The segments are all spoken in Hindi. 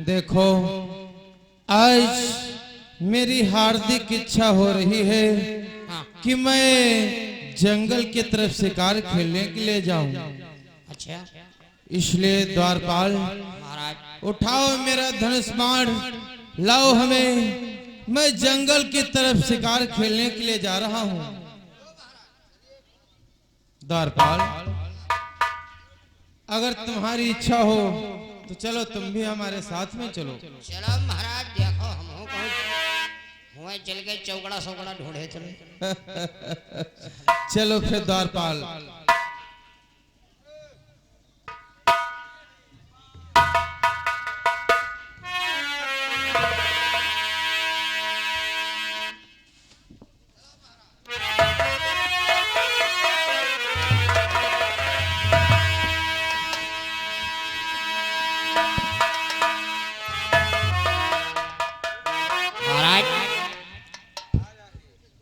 देखो आज मेरी हार्दिक इच्छा हो रही है कि मैं जंगल की तरफ शिकार खेलने के लिए जाऊं। अच्छा इसलिए द्वारपाल महाराज उठाओ मेरा धनुष बाण, लाओ हमें, मैं जंगल की तरफ शिकार खेलने के लिए जा रहा हूं। द्वारपाल अगर तुम्हारी इच्छा हो तो चलो, तुम भी हमारे साथ में चलो। चलो महाराज, देखो हम हुए चल के चौकड़ा सौकड़ा ढूंढे चले। चलो फिर द्वारपाल।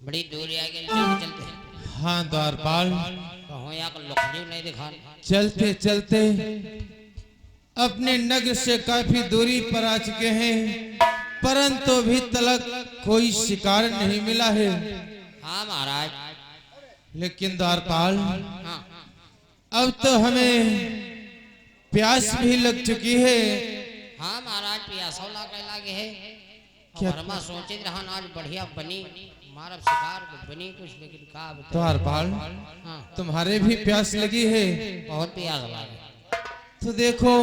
बड़ी दूर आगे चलते चलते। हाँ द्वारपाल, नहीं दिखा। चलते चलते अपने नगर से काफी दूरी पर आ चुके हैं, परंतु अभी तक कोई शिकार नहीं मिला है। हाँ महाराज। लेकिन द्वारपाल हाँ। अब तो हमें प्यास भी लग चुकी है। हाँ महाराज, प्यासा लागे है। क्या हरमा सोचे रहा आज बढ़िया बनी मारब शिकार बनी कुछ, लेकिन का द्वारपाल हाँ। तुम्हारे भी प्यास लगी है? बहुत प्यास लगी। तो देखो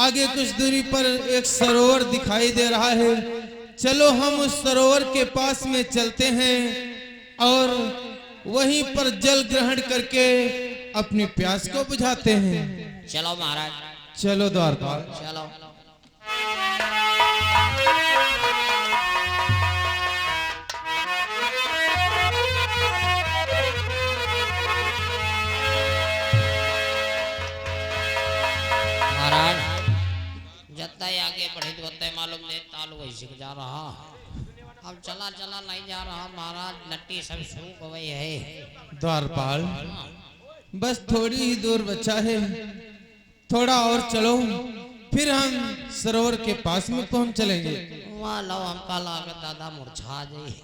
आगे कुछ दूरी पर एक सरोवर दिखाई दे रहा है, चलो हम उस सरोवर के पास में चलते हैं और वहीं पर जल ग्रहण करके अपनी प्यास को बुझाते हैं। चलो महाराज। चलो द्वारपाल। चलो। महाराज जत्ता आगे बढ़े तो मालूम नहीं तालू वैसे जा रहा। अब चला चला नहीं जा रहा महाराज, नट्टी सब सूख गई है। द्वारपाल बस थोड़ी ही दूर बचा है, थोड़ा और चलो, फिर हम सरोवर के पास में पहुंच चलेंगे। वहाँ लो हमका लागत दादा मुरझा जाए।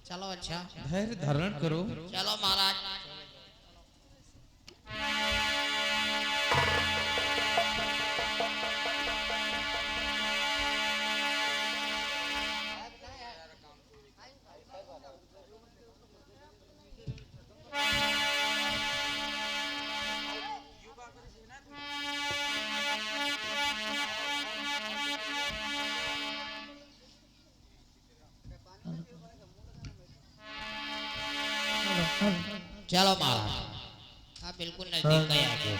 चलो अच्छा धैर्य धारण करो। चलो महाराज। चलो महाराज। हाँ बिल्कुल नजदीक गए आगे।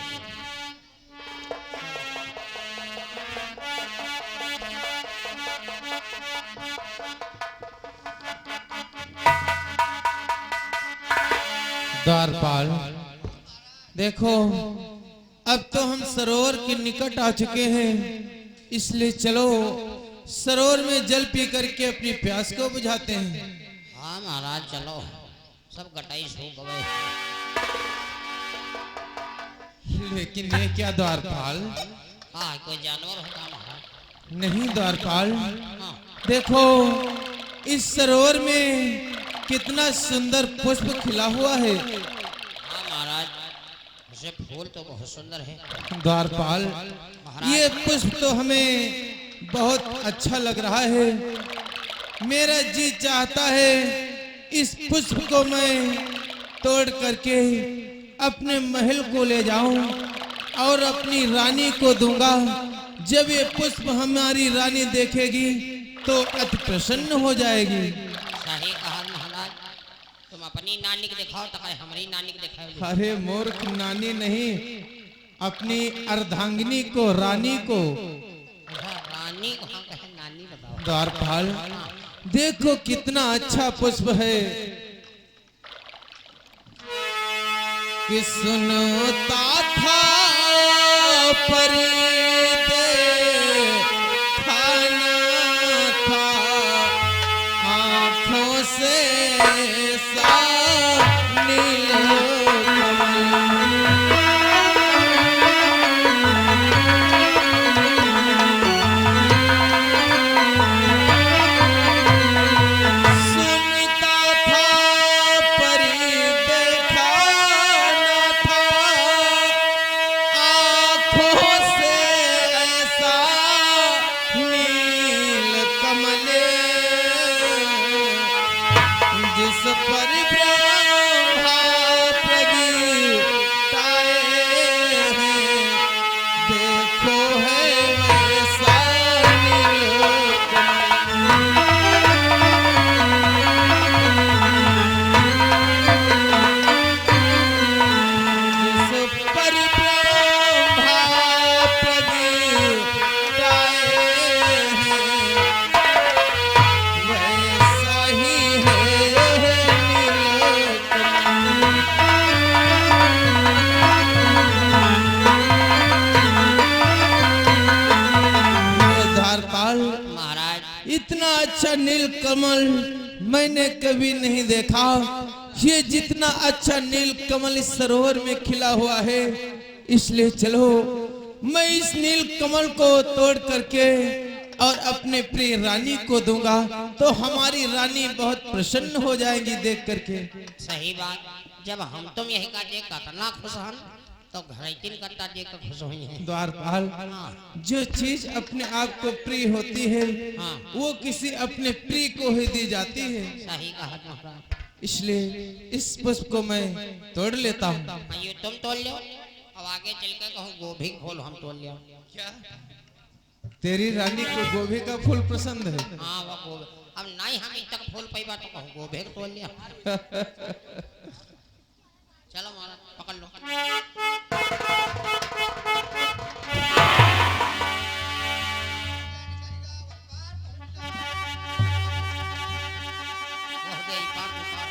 द्वारपाल देखो अब तो हम सरोवर के निकट आ चुके हैं, इसलिए चलो सरोवर में जल पी करके अपनी प्यास को बुझाते हैं। हाँ महाराज चलो, सब गटाई सूख गए। लेकिन ये क्या द्वारपाल? हाँ कोई जानवर होगा महाराज? नहीं द्वारपाल, हाँ। देखो इस सरोवर में कितना सुंदर पुष्प खिला हुआ है। हाँ महाराज, उसे फूल तो बहुत सुंदर है। द्वारपाल ये पुष्प तो हमें बहुत अच्छा लग रहा है, मेरा जी चाहता है इस पुष्प को मैं तोड़ करके अपने महल को ले जाऊं और अपनी रानी को दूंगा। जब ये पुष्प हमारी रानी देखेगी तो अति प्रसन्न हो जाएगी। सही कहा महाराज, तुम अपनी नानी को दिखाओ तो हमारी नानी को दिखाओ। अरे मूर्ख, नानी नहीं, अपनी अर्धांगिनी को, रानी को। रानी को हाँ कहे, नानी बताओ। द्वारपाल देखो कितना अच्छा पुष्प है कि सुनता था परी खाना था आँखों से नील इतना अच्छा नील कमल मैंने कभी नहीं देखा। ये जितना अच्छा नील कमल इस सरोवर में खिला हुआ है, इसलिए चलो मैं इस नील कमल को तोड़ करके और अपने प्रिय रानी को दूंगा, तो हमारी रानी बहुत प्रसन्न हो जाएंगी देख करके। सही बात। जब हम तुम यही का देख कतना खुश हन, तो घरैतिन कता देख कर खुश हुई हैं। द्वारपाल, जो चीज अपने आप को प्रिय होती है, वो किसी अपने प्रिय को ही दी जाती है। सही कहा महाराज। इसलिए इस पुष्प को मैं तोड़ लेता हूँ। ये तुम तोड़ लो, अब आगे चल कर कहूँ गोभी फूल हम तोड़ लिया। क्या तेरी रानी को गोभी का फूल पसंद है? हाँ वो गोभी, अब नहीं हम इन तक फूल पाई तो कहूँ गोभी तोड़ लिया। चलो महाराज पकड़ लो। वो हो गई पार में पार।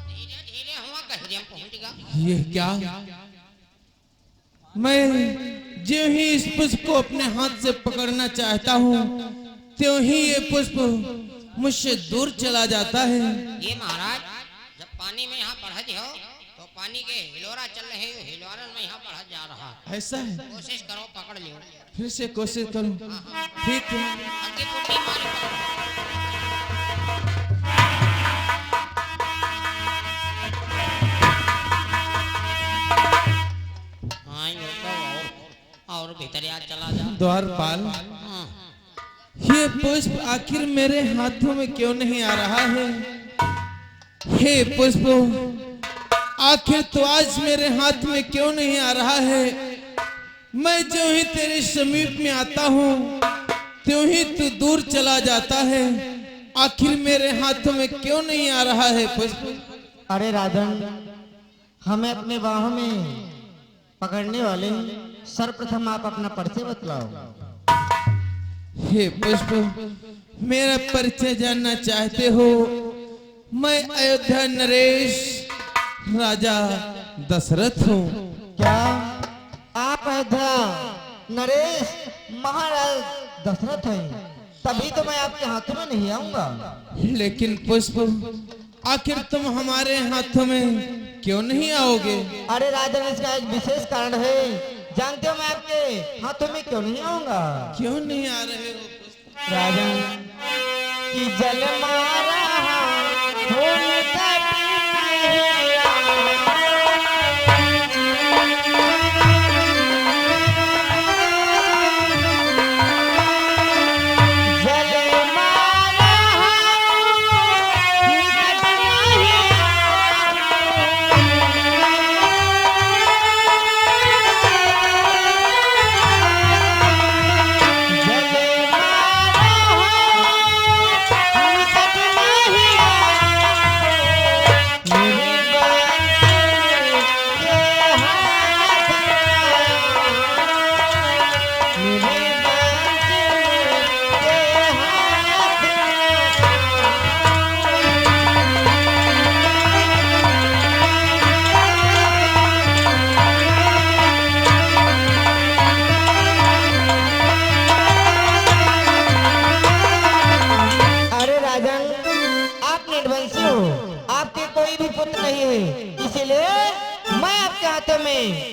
धीरे धीरे हुआ कहीं हम पहुंचेगा। ये क्या? मैं जो ही इस पुष्प को अपने हाथ से पकड़ना चाहता हूँ, त्यों ही ये पुष्प मुझसे दूर चला जाता है। ये महाराज जब पानी में यहाँ बढ़ हो तो पानी के हिलोरा चल रहे हैं, हिलोरन में यहाँ बढ़ जा रहा। ऐसा है? कोशिश करो पकड़ लियो। फिर से कोशिश करूँ। ठीक है। आगे पुट्टी मारो पकड़ो। हाँ ये तो और भीतर यार चला जा। द्वारपाल, हाँ। ये पुष्प आखिर मेरे हाथों में क्यों नहीं आ रहा है? हे पुष्प, आखिर तो आज मेरे हाथ में क्यों नहीं आ रहा है? मैं जो ही तेरे समीप में आता हूँ, त्यों ही तू दूर चला जाता है। आखिर मेरे हाथों में क्यों नहीं आ रहा है पुष्प? अरे राधन, हमें अपने बाहों में पकड़ने वाले सर्वप्रथम आप अपना परिचय बतलाओ। हे पुष्प, मेरा परिचय जानना चाहते हो? मैं अयोध्या नरेश राजा दशरथ हूँ। क्या आप अयोध्या नरेश महाराज दशरथ हैं? तभी तो मैं आपके हाथों में नहीं आऊंगा। लेकिन पुष्प, आखिर तुम हमारे हाथों में क्यों नहीं आओगे? अरे राजन, इसका एक विशेष कारण है। जानते हो मैं आपके हाथों में क्यों नहीं आऊंगा? क्यों नहीं आ रहे हो? राजन की जल मारा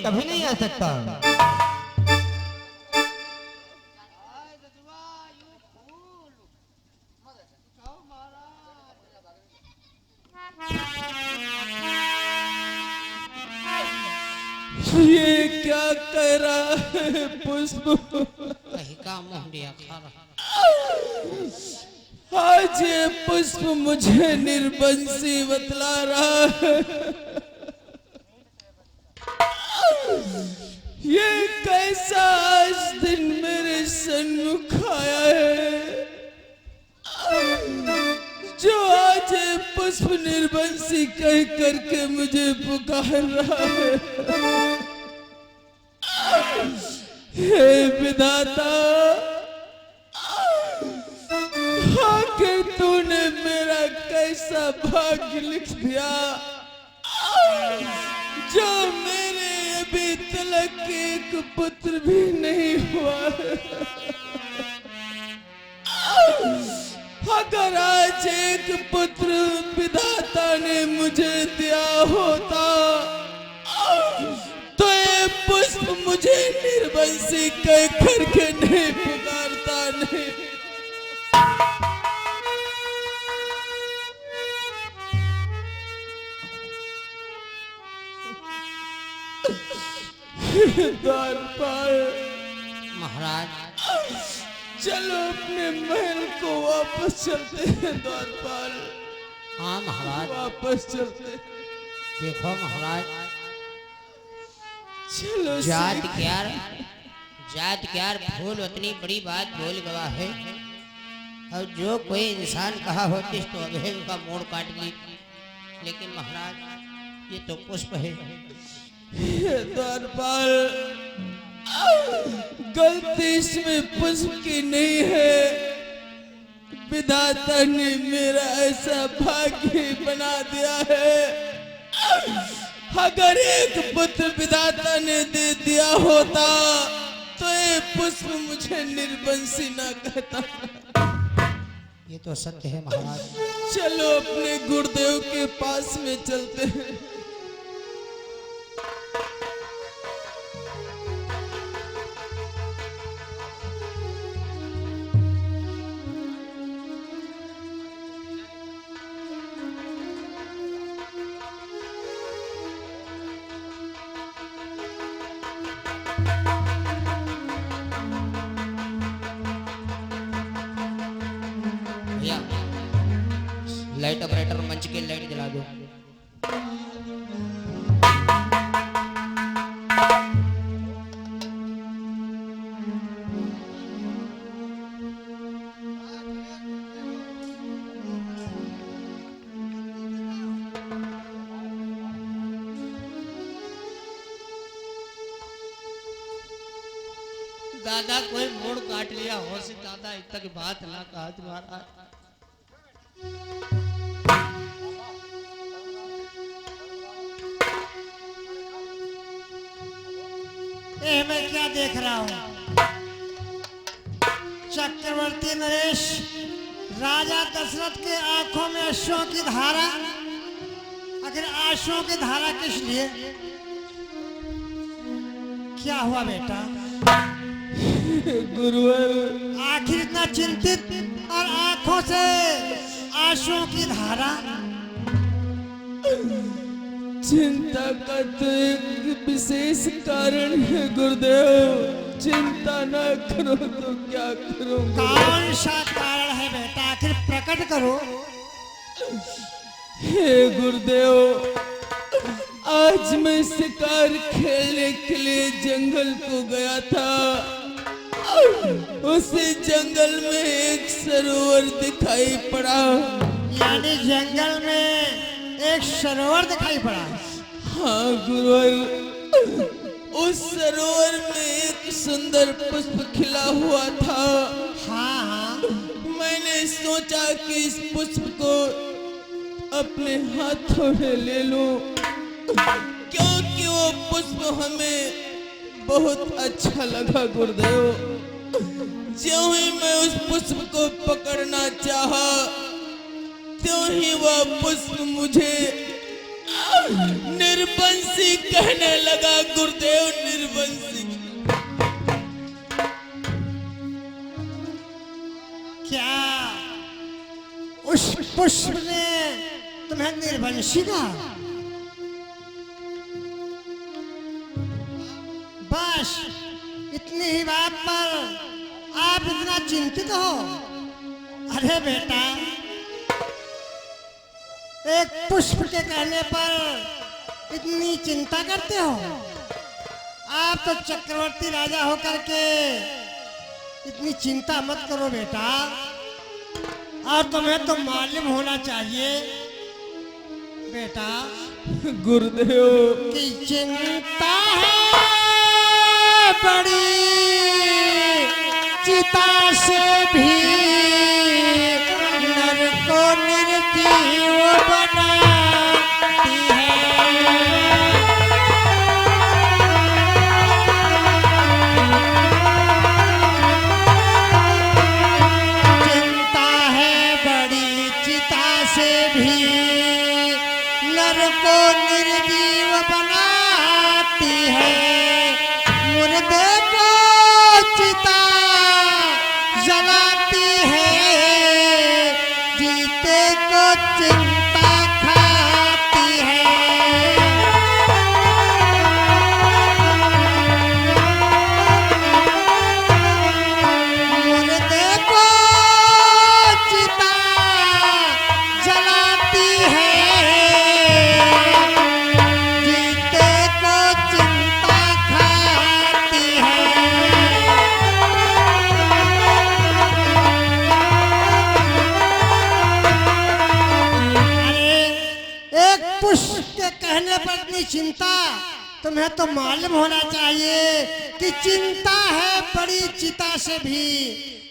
कभी नहीं आ सकता। ये क्या कह रहा है पुष्प? कहीं का मुंडिया खा रहा। आज ये पुष्प मुझे निर्बंसी बतला रहा है। ये कैसा आज दिन मेरे सन्मुख आया है, जो आज ये पुष्प निर्बंसी कह करके मुझे पुकार रहा है। हे विधाता, आखिर तूने मेरा ऐसा भाग्य लिख दिया जो मेरे अभी तक एक पुत्र भी नहीं हुआ। अगर आज एक पुत्र विधाता ने मुझे दिया होता तो ये पुष्प मुझे निर्वंशी कह करके नहीं पुकारता नहीं। द्वारपाल महाराज चलो अपने महल को वापस चलते हैं द्वारपाल। हाँ महाराज वापस चलते हैं। देखो महाराज चलो जात क्यार भूल उतनी बड़ी बात बोल गवा है। और जो कोई इंसान कहा होती तो अभी उनका मोड़ काट ली। लेकिन महाराज ये तो पुष्प है। द्वारपाल गलती इसमें पुष्प की नहीं है, विधाता ने मेरा ऐसा भाग्य बना दिया है। अगर एक पुत्र विधाता ने दे दिया होता तो ये पुष्प मुझे निर्वंशी ना कहता। ये तो सत्य है महाराज। चलो अपने गुरुदेव के पास में चलते हैं। लाइट ऑपरेटर मंच की लाइट जला दो। दादा कोई मोड़ काट लिया हो से दादा इतना की बात ना कहा तुम्हारा। मैं क्या देख रहा हूँ? चक्रवर्ती नरेश राजा दशरथ के आंखों में अश्वों की धारा। आखिर आंसुओं की धारा किस लिए? क्या हुआ बेटा? गुरुवर आखिर इतना चिंतित और आंखों से आंसुओं की धारा। चिंता का तो एक विशेष कारण है गुरुदेव। चिंता न करो तो क्या करूंगा? कौन सा कारण है बेटा? आखिर प्रकट करो। हे गुरुदेव, आज मैं शिकार खेलने के लिए जंगल को गया था। उसी जंगल में एक सरोवर दिखाई पड़ा। यानी जंगल में एक सरोवर दिखाई पड़ा? हाँ गुरुवर, उस सरोवर में एक सुंदर पुष्प खिला हुआ था। हाँ हाँ। मैंने सोचा कि इस पुष्प को अपने हाथों में ले लूं, क्योंकि वो पुष्प हमें बहुत अच्छा लगा गुरुदेव। ज्यों ही मैं उस पुष्प को पकड़ना चाहा, त्यों ही वह पुष्प मुझे निर्वंशी कहने लगा गुरुदेव, निर्वंशी। क्या उस पुष्प ने तुम्हें निर्वंशी कहा? बस इतनी ही बात पर आप इतना चिंतित हो? अरे बेटा, एक पुष्प के कहने पर इतनी चिंता करते हो? आप तो चक्रवर्ती राजा होकर के इतनी चिंता मत करो बेटा। और तुम्हें तो मालूम होना चाहिए बेटा गुरुदेव कि चिंता है बड़ी चिता से भी नरक को निर्जीव बनाती है। चिंता है बड़ी चिता से भी नर को निर्जीव बनाती है। मुर्दे को चिता जलाती है, जीते को चिंता खाती है। मुर्दे को चिता जलाती है, जीते को चिंता खाती है। अरे एक पुष्प के कहने पर इतनी चिंता, तुम्हें तो मालूम होना चाहिए कि चिंता है बड़ी चिता से भी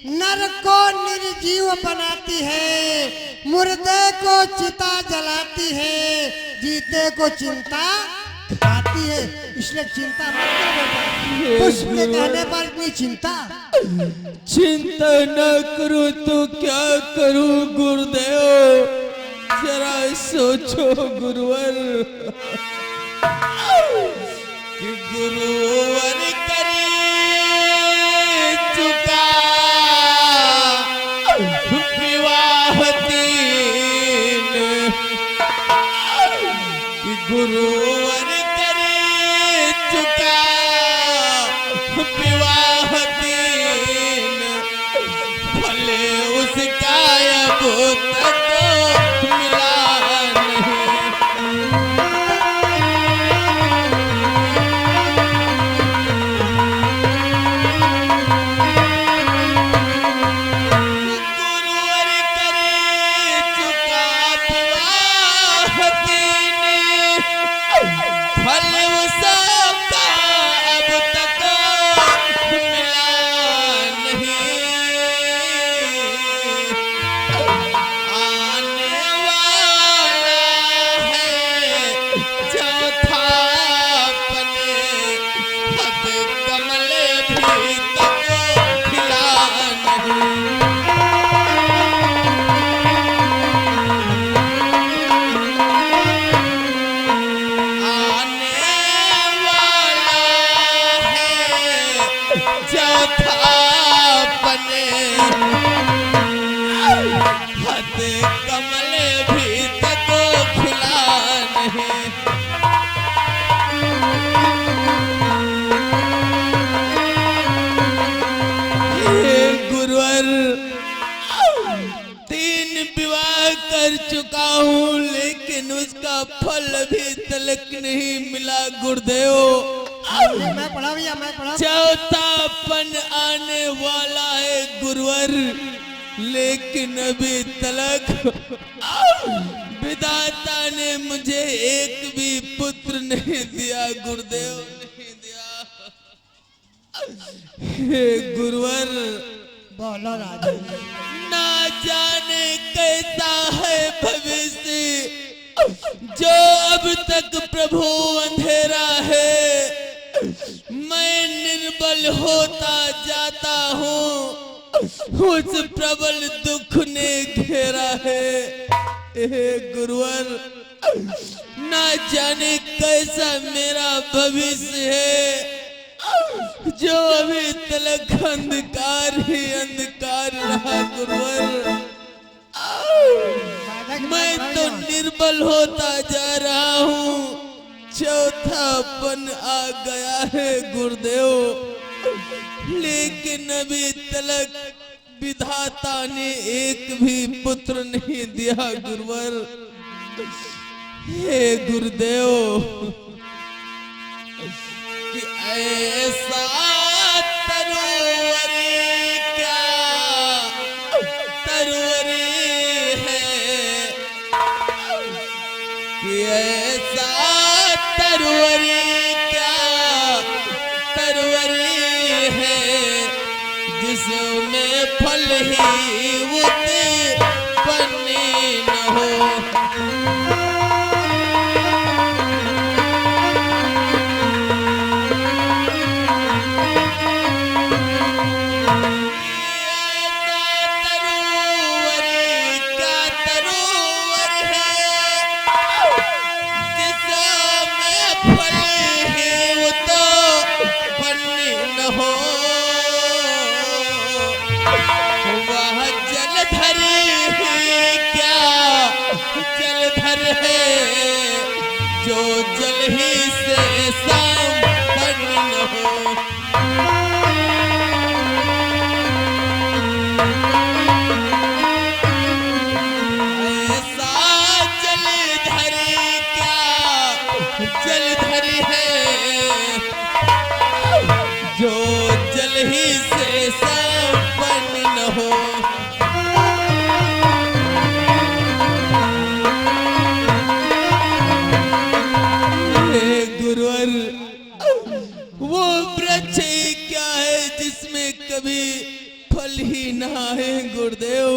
नर को निर्जीव बनाती है। मुर्दे को चिता जलाती है, जीते को चिंता खाती है। इसलिए चिंता मत करो बेटा। पुष्प के कहने पर इतनी चिंता। चिंता न करूं तो क्या करूं गुरुदेव, जरा सोचो गुरुवर। कि गुरुवर करे चुका विवाह तीन, कि गुरुवर करे चुका विवाह तीन, भले उसका अब तक मिला नहीं। गुरुवर करे चुका विवाह तीन, भले उसका अब तक मिला नहीं। आने वाला है चौथा पने, हद कमल भी तक खिला नहीं। आने वाला है चौथा पने, हद कमल भी तक खिला नहीं। हे गुरुवर, 3 विवाह कर चुका हूँ, लेकिन उसका फल भी तलक नहीं मिला गुरुदेव। मैं पढ़ा भैया, मैं पढ़ा। चौथापन आने वाला है गुरुवर, लेकिन अभी तलक विधाता ने मुझे एक भी पुत्र नहीं दिया गुरुदेव, नहीं दिया। हे गुरुवर, बोलो राजा। ना जाने कैसा है भविष्य, जो अब तक प्रभु अंधेरा है। मैं निर्बल होता जाता हूँ, उस प्रबल दुख ने घेरा है। हे गुरुवर, ना जाने कैसा मेरा भविष्य है, जो अभी तलक अंधकार ही अंधकार रहा गुरुवर। मैं तो निर्बल होता जा रहा हूँ, चौथापन आ गया है गुरुदेव, लेकिन अभी तलक विधाता ने एक भी पुत्र नहीं दिया गुरुवर। हे गुरुदेव, कि ऐसा तरुवरी क्या तरुवरी है, कि ऐसा तरुवरी क्या तरुवरी है, जिसमें फल ही उत्पन्न हो। क्या तरोवर है जिसमें फल है वो तो फल न हो। वह जलधर है क्या जलधर है जो जल ही से संपन्न न हो। ऐसा जलधर क्या जलधर है जो जल ही से संपन्न न हो। हे गुरुवर, वो वृक्ष क्या है जिसमें कभी फल ही ना आए गुरुदेव।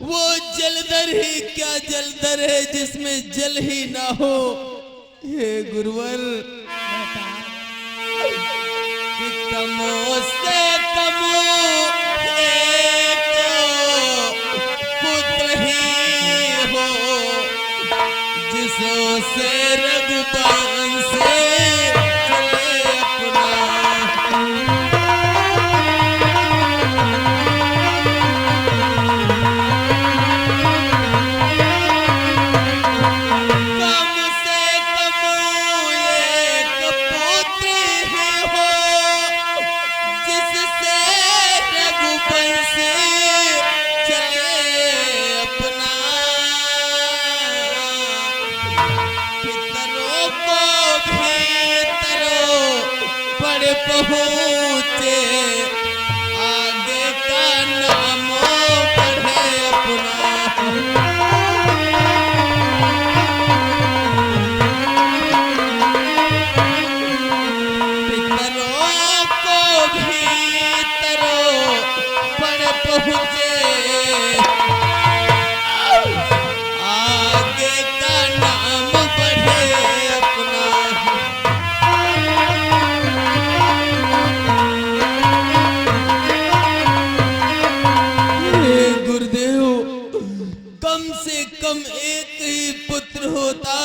वो जलधर ही क्या जलधर है जिसमें जल ही ना हो। हे गुरुवर, कि कमो से कमो एक पुत्र ही हो जिससे रघुवंश चले अपना। कम से कम एक पुत्र ही हो जिससे रघुवंश चले अपना। पितरों को भी तरो बड़े पहुँचे आगे का नाम बढ़े अपना। पितरों को भी तरो बड़े पहुँचे आगे का नाम बढ़े अपना। हे गुरुदेव, कम से कम एक ही पुत्र होता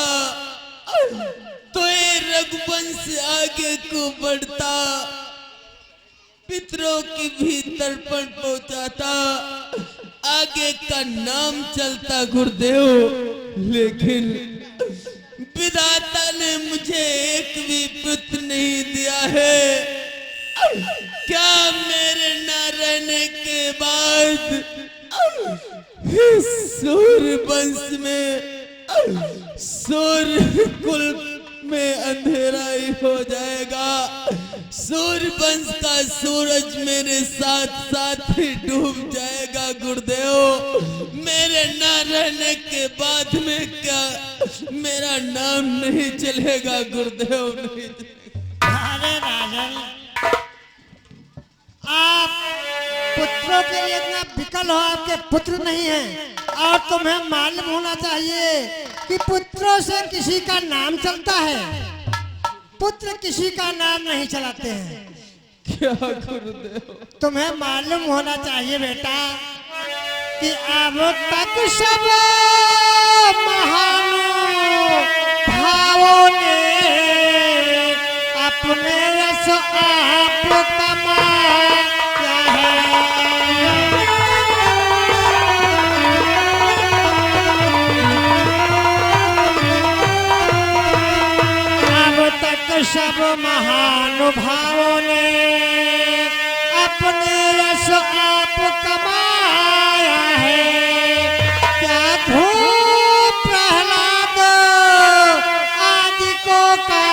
तो ये रघुवंश आगे को बढ़ता, पितरों के भी तर्पण पहुंचाता, आगे का नाम चलता गुरुदेव। लेकिन विधाता ने मुझे एक भी पुत्र नहीं दिया है। क्या मेरे न रहने के बाद इस सूर्य वंश में सूर्य कुल में अंधेरा ही हो जाएगा। सूर्य वंश का सूरज मेरे साथ साथ ही डूब जाएगा गुरुदेव। मेरे ना रहने के बाद में क्या मेरा नाम नहीं चलेगा गुरुदेव, नहीं चलेगा। अरे राजन, आप पुत्रों के लिए इतना विकल हो, आपके पुत्र नहीं हैं। और तुम्हें मालूम होना चाहिए कि पुत्रों से किसी का नाम चलता है, पुत्र किसी का नाम नहीं चलाते हैं। क्या गुरुदेव, तुम्हें मालूम होना चाहिए बेटा कि अब तक सब महानुभावों ने अपने रस आप कमाया है। अब तक सब महानुभावों ने अपने रस आप कमाया है। क्या धूप प्रहलाद आदि को का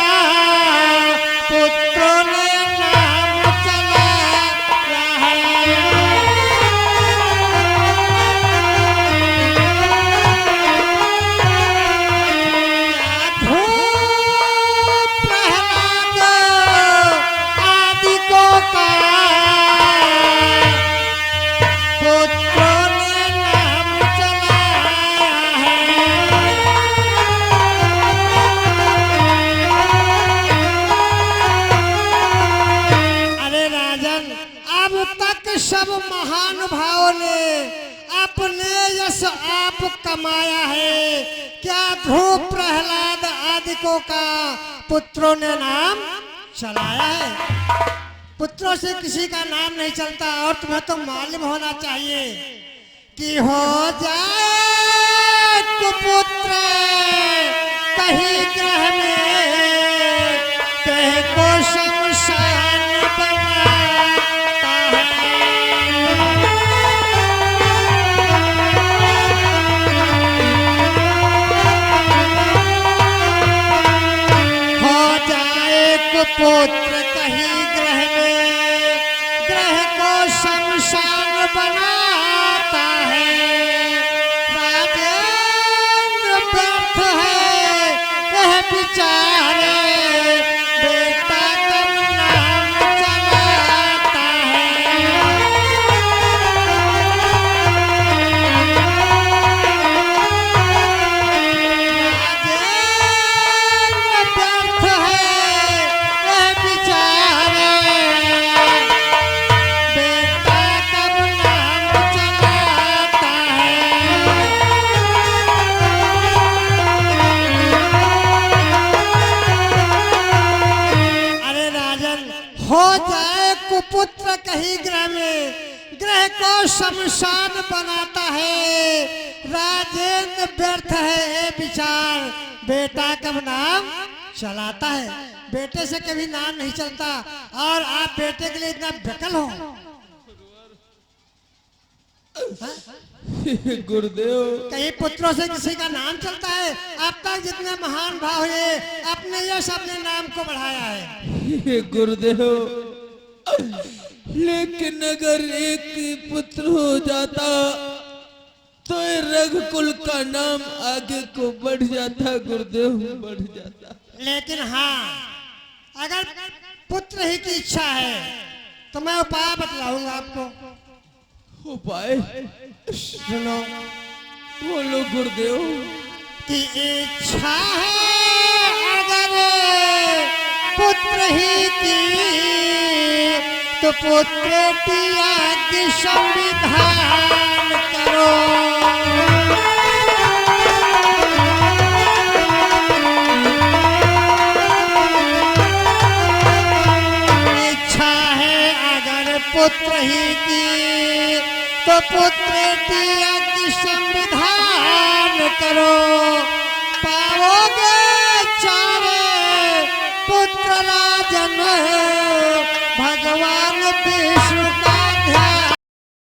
पुत्रों ने नाम चलाया है। क्या धूप प्रहलाद आदि को कमाया है, क्या ध्रुव प्रहलाद आदिकों का पुत्रों ने नाम चलाया है। पुत्रों से किसी का नाम नहीं चलता, और तुम्हें तो मालूम होना चाहिए कि हो जाए कुपुत्र कहीं ग्रह में, कहीं को शमशान बनाता है। हो जाए कुपुत्र कहीं ग्रह में, ग्रह को शमशान बनाता है। राजेंद्र व्यर्थ है वह बेचारे, बेटा कब नाम चलाता है। राजेंद्र व्यर्थ है वह बेचारे, बेटा कब नाम चलाता है। अरे राजन, हो जाए कुपुत्र कहीं ग्रह में, ग्रह को शमशान बनाता है। राजेंद्र व्यर्थ है ये विचार, बेटा कब नाम चलाता है। बेटे से कभी नाम नहीं चलता, और आप बेटे के लिए इतना बेकल हो। गुरुदेव, कहीं पुत्रों से किसी का नाम चलता है? अब तक जितने महान भाव हुए अपने यश अपने नाम को बढ़ाया है। गुरुदेव, लेकिन अगर एक ही पुत्र हो जाता तो ये रघुकुल का नाम आगे को बढ़ जाता। गुरुदेव, बढ़ जाता। लेकिन हाँ, अगर पुत्र ही की इच्छा है तो मैं उपाय बतलाऊंगा आपको। उपाय सुनो बोलो गुरुदेव। कि इच्छा है अगर पुत्र ही की, तो पुत्र त्याग संविधान करो। इच्छा है अगर पुत्र ही की, तो पुत्र त्याग संविधान करो। पाओगे चारे पुत्र राजन, भगवान विष्णु